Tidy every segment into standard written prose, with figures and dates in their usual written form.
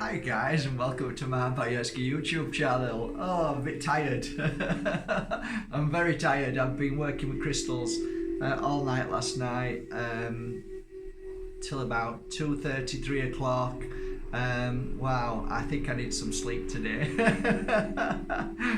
Hi guys, and welcome to my Bajerski YouTube channel. Oh, I'm a bit tired. I'm very tired. I've been working with crystals all night last night till about 2:30, 3 o'clock. Wow, I think I need some sleep today.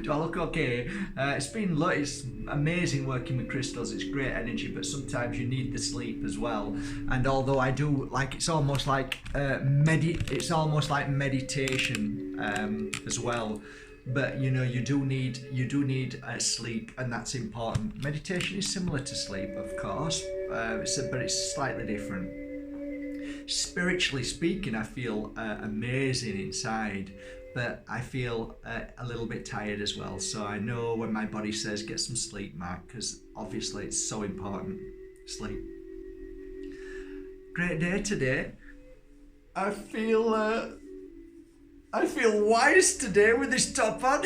Do I look okay? It's amazing working with crystals. It's great energy, but sometimes you need the sleep as well. And although I do it's almost like meditation as well. But you know, you do need sleep, and that's important. Meditation is similar to sleep, of course, but it's slightly different. Spiritually speaking, I feel amazing inside, but I feel a little bit tired as well. So I know when my body says get some sleep, Mark, because obviously it's so important. Sleep. Great day today. I feel wise today with this top on.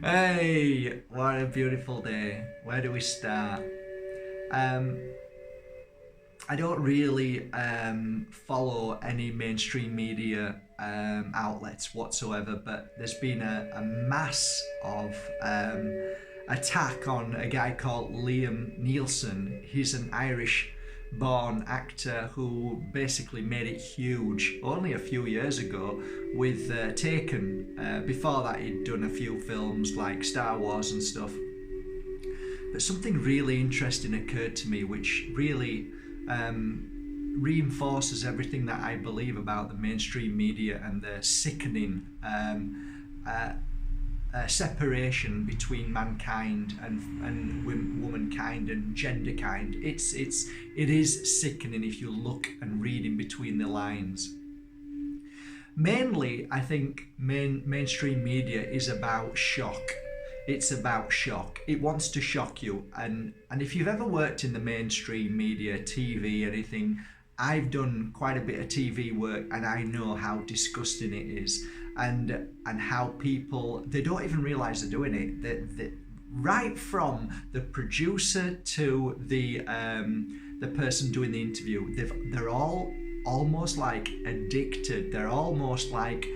Hey, what a beautiful day. Where do we start? I don't really follow any mainstream media outlets whatsoever, but there's been a mass of attack on a guy called Liam Neeson. He's an Irish-born actor who basically made it huge only a few years ago with Taken. Before that, he'd done a few films like Star Wars and stuff. But something really interesting occurred to me, which really reinforces everything that I believe about the mainstream media and the sickening separation between mankind and womankind and genderkind. It is sickening if you look and read in between the lines. Mainly, I think mainstream media is about shock. It's about shock. It wants to shock you. And if you've ever worked in the mainstream media, TV, anything, I've done quite a bit of TV work, and I know how disgusting it is, and how people, they don't even realize they're doing it. Right from the producer to the person doing the interview, they're all almost like addicted. They're almost like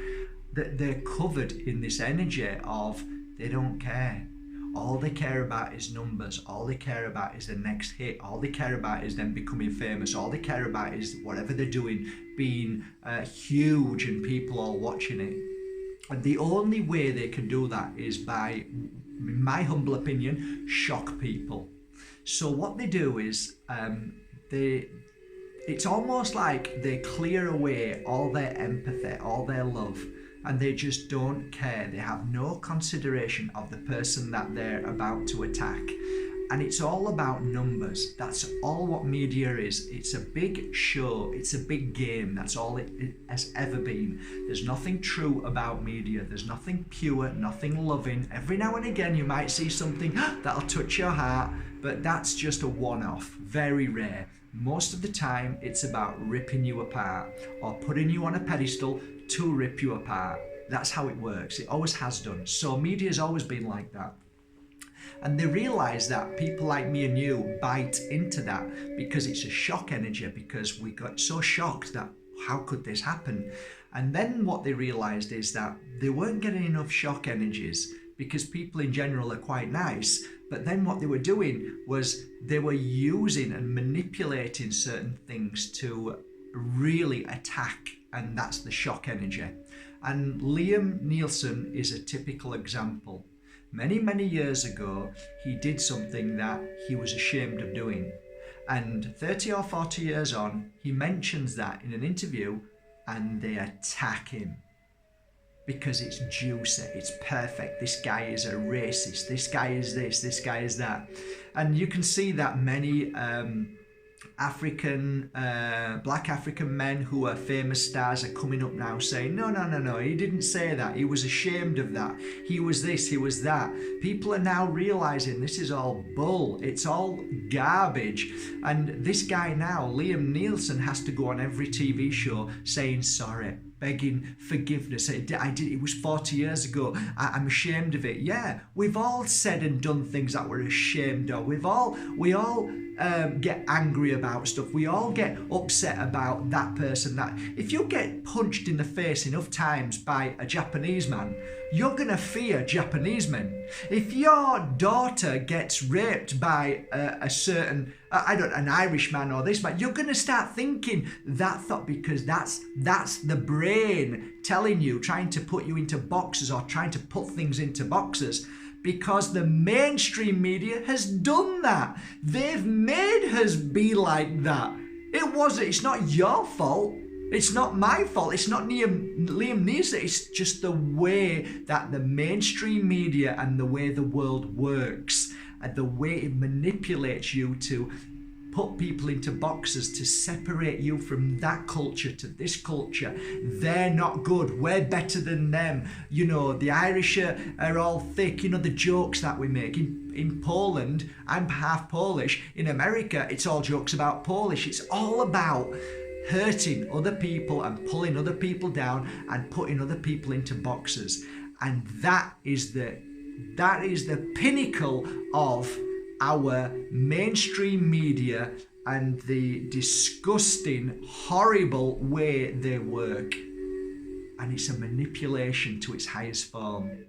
they're covered in this energy of they don't care. All they care about is numbers. All they care about is the next hit. All they care about is them becoming famous. All they care about is whatever they're doing being huge and people all watching it. And the only way they can do that is by, in my humble opinion, shock people. So what they do is it's almost like they clear away all their empathy, all their love, and they just don't care. They have no consideration of the person that they're about to attack. And it's all about numbers. That's all what media is. It's a big show. It's a big game. That's all it has ever been. There's nothing true about media. There's nothing pure, nothing loving. Every now and again you might see something that'll touch your heart, but that's just a one-off, very rare. Most of the time it's about ripping you apart or putting you on a pedestal to rip you apart. That's how it works. It always has done. So media's always been like that. And they realise that people like me and you bite into that because it's a shock energy, because we got so shocked that how could this happen? And then what they realised is that they weren't getting enough shock energies because people in general are quite nice. But then what they were doing was they were using and manipulating certain things to really attack, and that's the shock energy. And Liam Neeson is a typical example. Many, many years ago, he did something that he was ashamed of doing. And 30 or 40 years on, he mentions that in an interview, and they attack him. Because it's juicy, it's perfect. This guy is a racist. This guy is this guy is that. And you can see that many black African men who are famous stars are coming up now saying, no, he didn't say that. He was ashamed of that. He was this, he was that. People are now realizing this is all bull. It's all garbage. And this guy now, Liam Neeson, has to go on every TV show saying sorry, begging forgiveness. It was 40 years ago. I'm ashamed of it. Yeah, we've all said and done things that we're ashamed of. We all get angry about stuff. We all get upset about that person. That if you get punched in the face enough times by a Japanese man, you're gonna fear Japanese men. If your daughter gets raped by a certain an Irish man or this man, you're gonna start thinking that thought, because that's the brain telling you, trying to put you into boxes or trying to put things into boxes. Because the mainstream media has done that. They've made us be like that. It's not your fault. It's not my fault. It's not Liam Neeson. It's just the way that the mainstream media and the way the world works and the way it manipulates you to put people into boxes, to separate you from that culture to this culture. They're not good. We're better than them. The Irish are all thick. The jokes that we make. In Poland, I'm half Polish. In America, it's all jokes about Polish. It's all about hurting other people and pulling other people down and putting other people into boxes. And that is the pinnacle of our mainstream media and the disgusting, horrible way they work. And it's a manipulation to its highest form.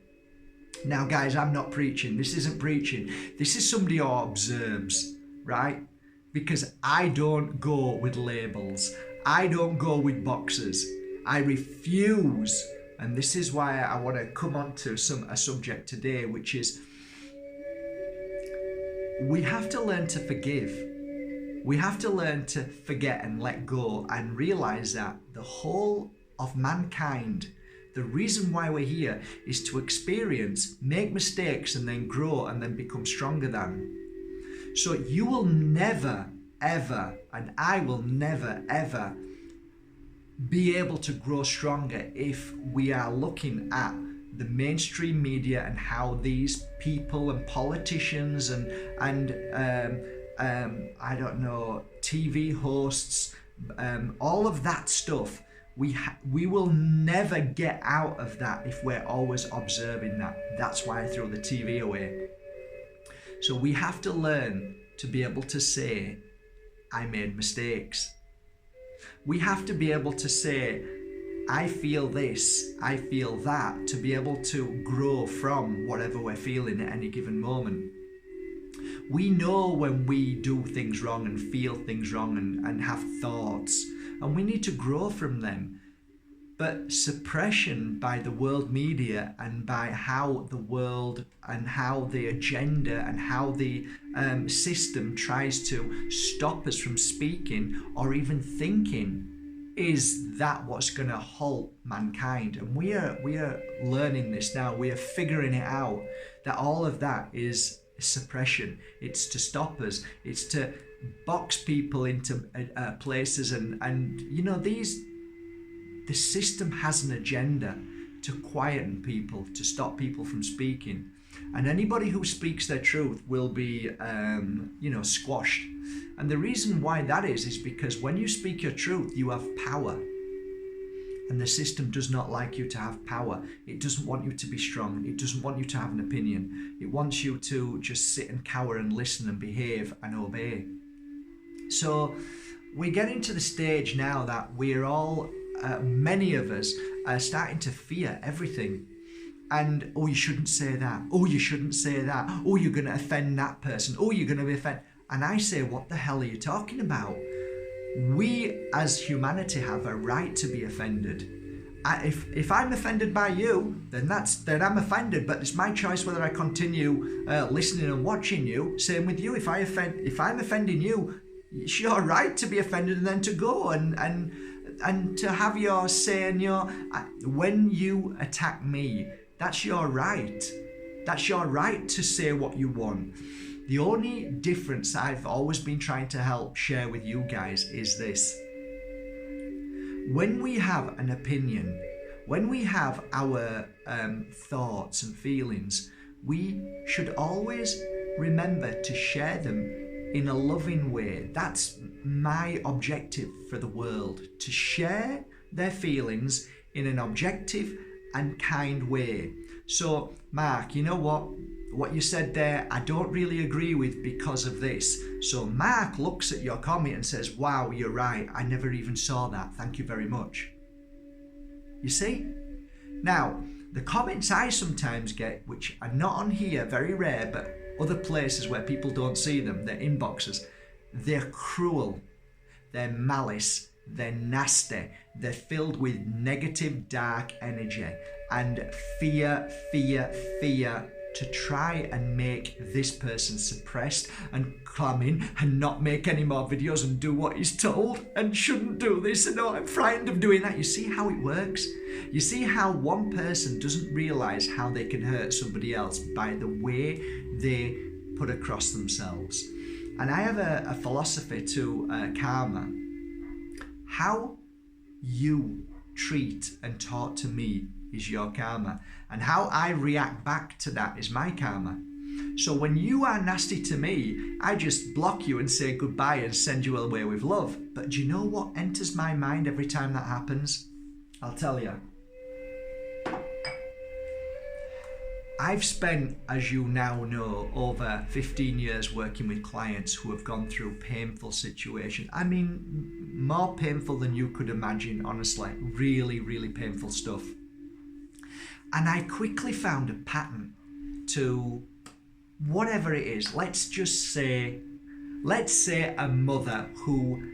Now, guys, I'm not preaching. This isn't preaching. This is somebody who observes, right? Because I don't go with labels. I don't go with boxes. I refuse. And this is why I want to come on to a subject today, which is we have to learn to forgive. We have to learn to forget and let go and realize that the whole of mankind, the reason why we're here is to experience, make mistakes, and then grow and then become stronger than. So you will never, ever, and I will never, ever be able to grow stronger if we are looking at the mainstream media and how these people and politicians and I don't know, TV hosts, all of that stuff. We will never get out of that if we're always observing that. That's why I throw the TV away. So we have to learn to be able to say, I made mistakes. We have to be able to say, I feel this, I feel that, to be able to grow from whatever we're feeling at any given moment. We know when we do things wrong and feel things wrong and have thoughts, and we need to grow from them. But suppression by the world media and by how the world and how the agenda and how the system tries to stop us from speaking or even thinking, is that what's going to halt mankind? And we are learning this now. We are figuring it out, that all of that is suppression. It's to stop us. It's to box people into places and the system has an agenda to quieten people, to stop people from speaking. And anybody who speaks their truth will be, squashed. And the reason why that is because when you speak your truth, you have power. And the system does not like you to have power. It doesn't want you to be strong. It doesn't want you to have an opinion. It wants you to just sit and cower and listen and behave and obey. So we're getting to the stage now that we're all, many of us, are starting to fear everything. And, you shouldn't say that. You shouldn't say that. You're going to offend that person. You're going to be offended. And I say, what the hell are you talking about? We as humanity have a right to be offended. If I'm offended by you, then I'm offended. But it's my choice whether I continue listening and watching you. Same with you. If I'm offending you, it's your right to be offended and then to go and to have your say and when you attack me, that's your right. That's your right to say what you want. The only difference I've always been trying to share with you guys is this. When we have an opinion, when we have our thoughts and feelings, we should always remember to share them in a loving way. That's my objective for the world, to share their feelings in an objective and kind way. So, Mark, you know what? what you said there, I don't really agree with because of this. So Mark looks at your comment and says, wow, you're right. I never even saw that. Thank you very much. You see? Now, the comments I sometimes get, which are not on here, very rare, but other places where people don't see them, they're inboxes, they're cruel, they're malice, they're nasty, they're filled with negative, dark energy and fear to try and make this person suppressed and come in and not make any more videos and do what he's told and shouldn't do this and I'm frightened of doing that. You see how it works? You see how one person doesn't realise how they can hurt somebody else by the way they put across themselves. And I have a philosophy to karma. How you treat and talk to me is your karma, and how I react back to that is my karma. So when you are nasty to me, I just block you and say goodbye and send you away with love. But do you know what enters my mind every time that happens? I'll tell you. I've spent, as you now know, over 15 years working with clients who have gone through painful situations. I mean, more painful than you could imagine, honestly. Really, really painful stuff. And I quickly found a pattern to whatever it is. Let's say a mother who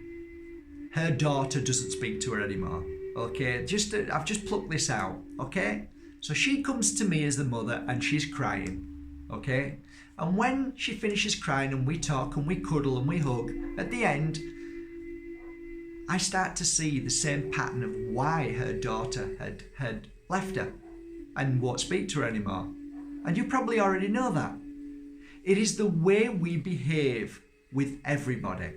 her daughter doesn't speak to her anymore. Okay, I've just plucked this out. Okay, so she comes to me as the mother and she's crying. Okay, and when she finishes crying and we talk and we cuddle and we hug, at the end, I start to see the same pattern of why her daughter had left her and won't speak to her anymore. And you probably already know that. It is the way we behave with everybody.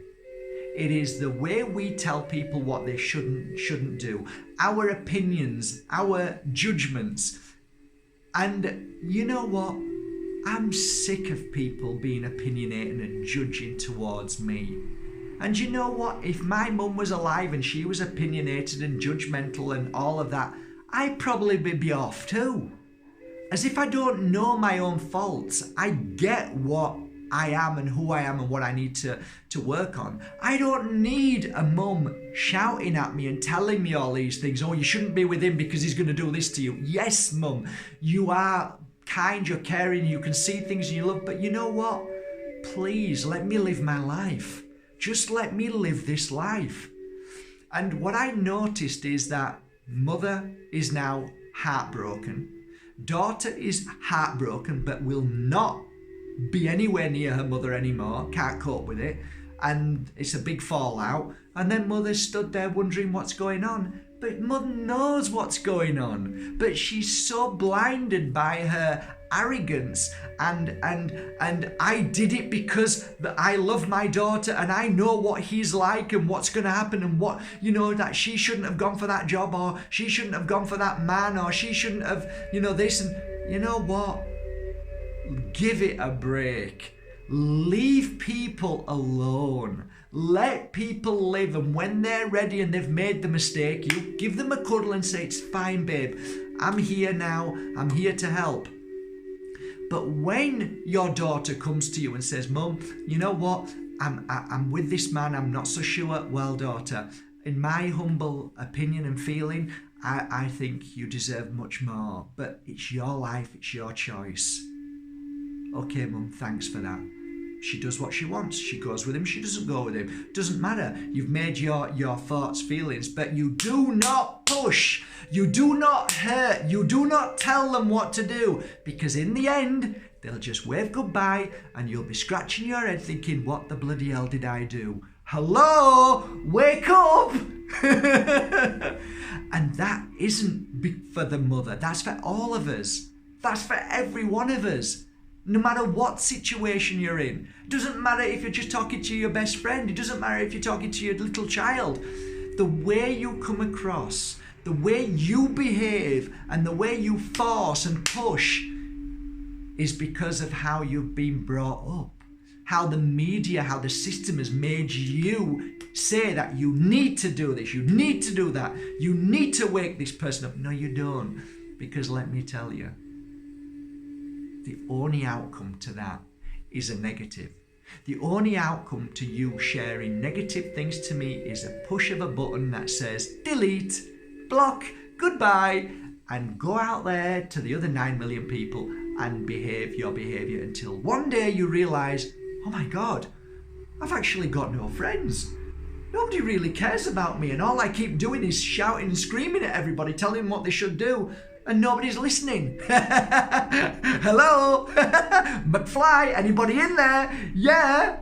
It is the way we tell people what they shouldn't do. Our opinions, our judgments. And you know what? I'm sick of people being opinionated and judging towards me. And you know what? If my mum was alive and she was opinionated and judgmental and all of that, I'd probably be off too. As if I don't know my own faults. I get what I am and who I am and what I need to work on. I don't need a mum shouting at me and telling me all these things. Oh, you shouldn't be with him because he's going to do this to you. Yes, mum, you are kind, you're caring, you can see things you love, but you know what? Please let me live my life. Just let me live this life. And what I noticed is that mother is now heartbroken. Daughter is heartbroken but will not be anywhere near her mother anymore, can't cope with it, and it's a big fallout. And then mother stood there wondering what's going on. But mother knows what's going on, but she's so blinded by her arrogance and I did it because I love my daughter and I know what he's like and what's going to happen and what, you know, that she shouldn't have gone for that job or she shouldn't have gone for that man or she shouldn't have, you know, this. And you know what? Give it a break. Leave people alone. Let people live, and when they're ready and they've made the mistake, you give them a cuddle and say, it's fine, babe. I'm here now. I'm here to help. But when your daughter comes to you and says, Mum, you know what? I'm with this man. I'm not so sure. Well, daughter, in my humble opinion and feeling, I think you deserve much more. But it's your life. It's your choice. Okay, Mum, thanks for that. She does what she wants. She goes with him. She doesn't go with him. Doesn't matter. You've made your thoughts, feelings, but you do not push. You do not hurt. You do not tell them what to do, because in the end, they'll just wave goodbye and you'll be scratching your head thinking, what the bloody hell did I do? Hello? Wake up! And that isn't for the mother. That's for all of us. That's for every one of us. No matter what situation you're in. It doesn't matter if you're just talking to your best friend. It doesn't matter if you're talking to your little child. The way you come across, the way you behave, and the way you force and push is because of how you've been brought up. How the media, how the system has made you say that you need to do this, you need to do that, you need to wake this person up. No, you don't. Because let me tell you, the only outcome to that is a negative. The only outcome to you sharing negative things to me is a push of a button that says delete, block, goodbye, and go out there to the other 9 million people and behave your behavior until one day you realize, oh my God, I've actually got no friends. Nobody really cares about me, and all I keep doing is shouting and screaming at everybody, telling them what they should do, and nobody's listening. Hello? McFly, anybody in there? Yeah.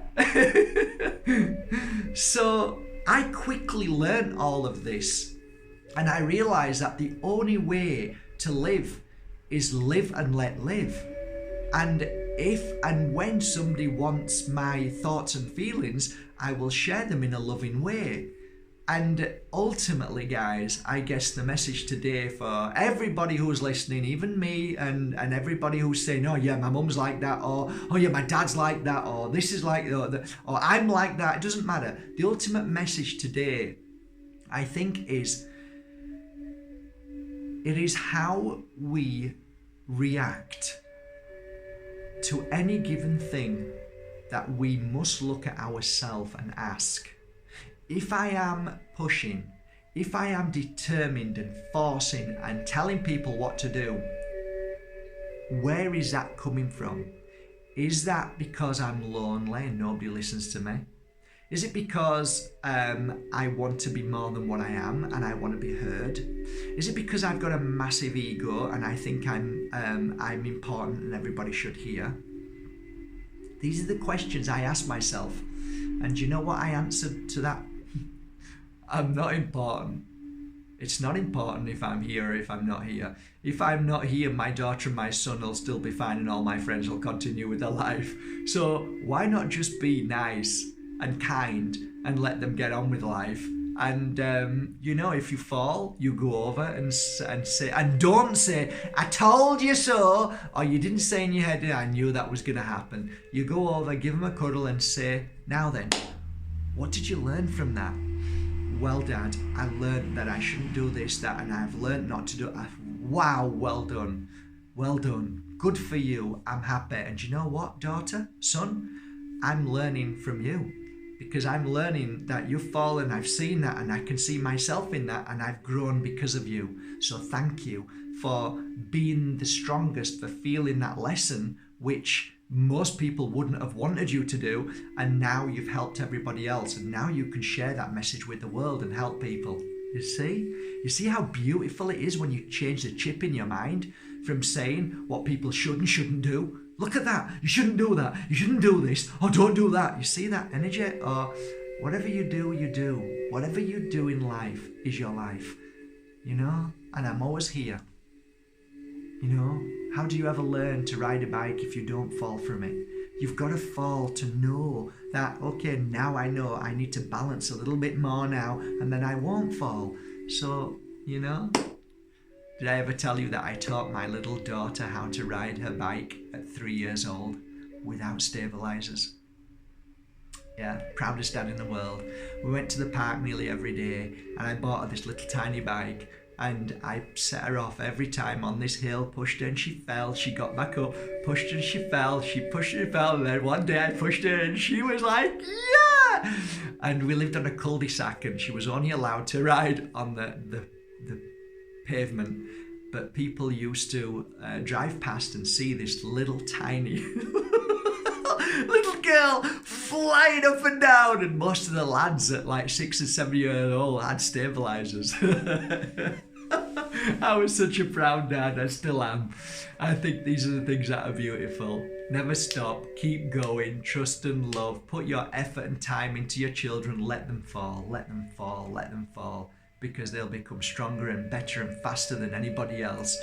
So I quickly learned all of this, and I realized that the only way to live is live and let live. And if and when somebody wants my thoughts and feelings, I will share them in a loving way. And ultimately, guys, I guess the message today for everybody who's listening, even me, and everybody who's saying, oh yeah, my mum's like that, or oh yeah, my dad's like that, or this is like, or I'm like that, it doesn't matter. The ultimate message today, I think, is it is how we react to any given thing that we must look at ourselves and ask, if I am pushing, if I am determined and forcing and telling people what to do, where is that coming from? Is that because I'm lonely and nobody listens to me? Is it because I want to be more than what I am and I want to be heard? Is it because I've got a massive ego and I think I'm important and everybody should hear? These are the questions I ask myself. And do you know what I answered to that? I'm not important. It's not important if I'm here or if I'm not here. If I'm not here, my daughter and my son will still be fine and all my friends will continue with their life. So why not just be nice and kind and let them get on with life? And if you fall, you go over and say, and don't say, I told you so, or you didn't say in your head, I knew that was going to happen. You go over, give them a cuddle and say, now then, what did you learn from that? Well, Dad, I learned that I shouldn't do this, that, and I've learned not to do it. Wow, well done. Well done. Good for you. I'm happy. And you know what, daughter, son? I'm learning from you. Because I'm learning that you've fallen, I've seen that, and I can see myself in that, and I've grown because of you. So thank you for being the strongest, for feeling that lesson, which most people wouldn't have wanted you to do, and now you've helped everybody else, and now you can share that message with the world and help people. You see how beautiful it is when you change the chip in your mind from saying what people should and shouldn't do. Look at that, you shouldn't do that, you shouldn't do this, or don't do that. You see that energy? Or whatever you do, you do. Whatever you do in life is your life, and I'm always here. How do you ever learn to ride a bike if you don't fall from it? You've got to fall to know that, okay, now I know I need to balance a little bit more now, and then I won't fall. So, did I ever tell you that I taught my little daughter how to ride her bike at 3 years old without stabilizers? Yeah, proudest dad in the world. We went to the park nearly every day, and I bought her this little tiny bike, and I set her off every time on this hill, pushed her and she fell, she got back up, pushed her and she fell, she pushed her and fell, and then one day I pushed her and she was like, yeah! And we lived on a cul-de-sac, and she was only allowed to ride on the pavement, but people used to drive past and see this little tiny little girl flying up and down, and most of the lads at like 6 and 7 years old had stabilizers. I was such a proud dad, I still am. I think these are the things that are beautiful. Never stop, keep going, trust and love, put your effort and time into your children, let them fall, let them fall, let them fall, because they'll become stronger and better and faster than anybody else.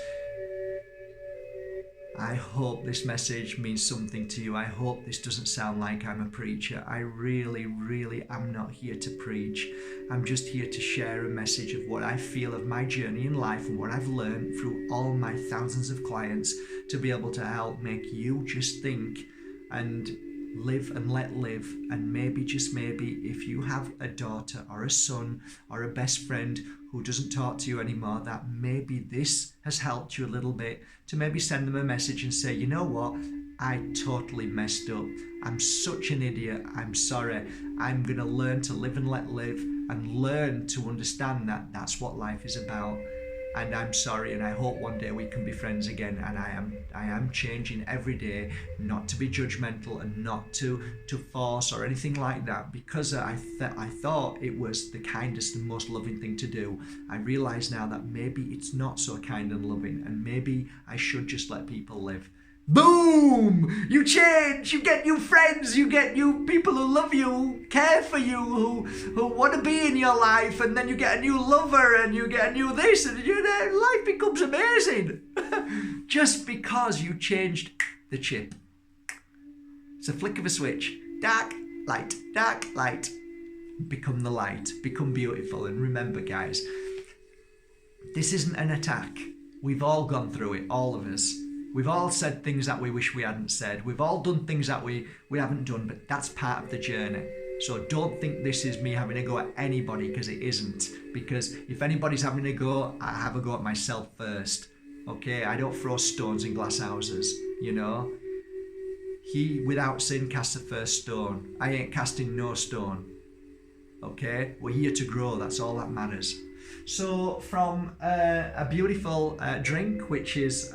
I hope this message means something to you. I hope this doesn't sound like I'm a preacher. I really, really am not here to preach. I'm just here to share a message of what I feel of my journey in life and what I've learned through all my thousands of clients, to be able to help make you just think and live and let live. And maybe, just maybe, if you have a daughter or a son or a best friend who doesn't talk to you anymore, that maybe this has helped you a little bit, to maybe send them a message and say, you know what, I totally messed up. I'm such an idiot. I'm sorry. I'm going to learn to live and let live, and learn to understand that that's what life is about. And I'm sorry, and I hope one day we can be friends again. And I am changing every day, not to be judgmental and not to force or anything like that, because I thought it was the kindest and most loving thing to do. I realise now that maybe it's not so kind and loving, and maybe I should just let people live. Boom! You change, you get new friends, you get new people who love you, who care for you, who want to be in your life, and then you get a new lover, and you get a new this, and life becomes amazing. Just because you changed the chip. It's a flick of a switch. Dark, light. Become the light, become beautiful. And remember, guys, this isn't an attack. We've all gone through it, all of us. We've all said things that we wish we hadn't said. We've all done things that we haven't done, but that's part of the journey. So don't think this is me having a go at anybody, because it isn't. Because if anybody's having a go, I have a go at myself first. Okay? I don't throw stones in glass houses, you know? He without sin cast the first stone. I ain't casting no stone. Okay? We're here to grow, that's all that matters. So from a beautiful drink, which is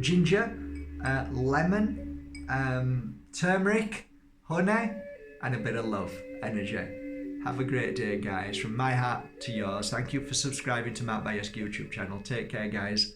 ginger, lemon, turmeric, honey, and a bit of love, energy. Have a great day, guys. From my heart to yours. Thank you for subscribing to Bajerski YouTube channel. Take care, guys.